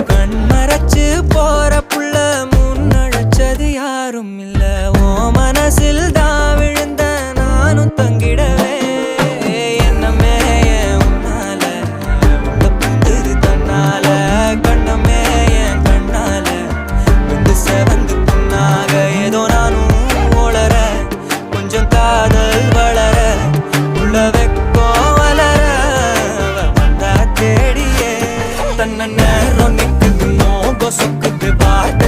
கண்மறைச்சு போற புள்ள முன்னழைச்சது யாரும் இல்ல. ஓ மனசில் தான் விழுந்த நானும் தங்கிடவே என்னமே உன்னால உள்ள புந்துது தன்னால கண்ணமே என் கண்ணால வந்து செவந்து புண்ணாக ஏதோ நானும் ஓளற கொஞ்சம் காதல் வளர உள்ள வெக்கோ வளர வந்தா தேடியே தன்ன நேரம் நிக்குது மோகம் சொக்குது பாட்டு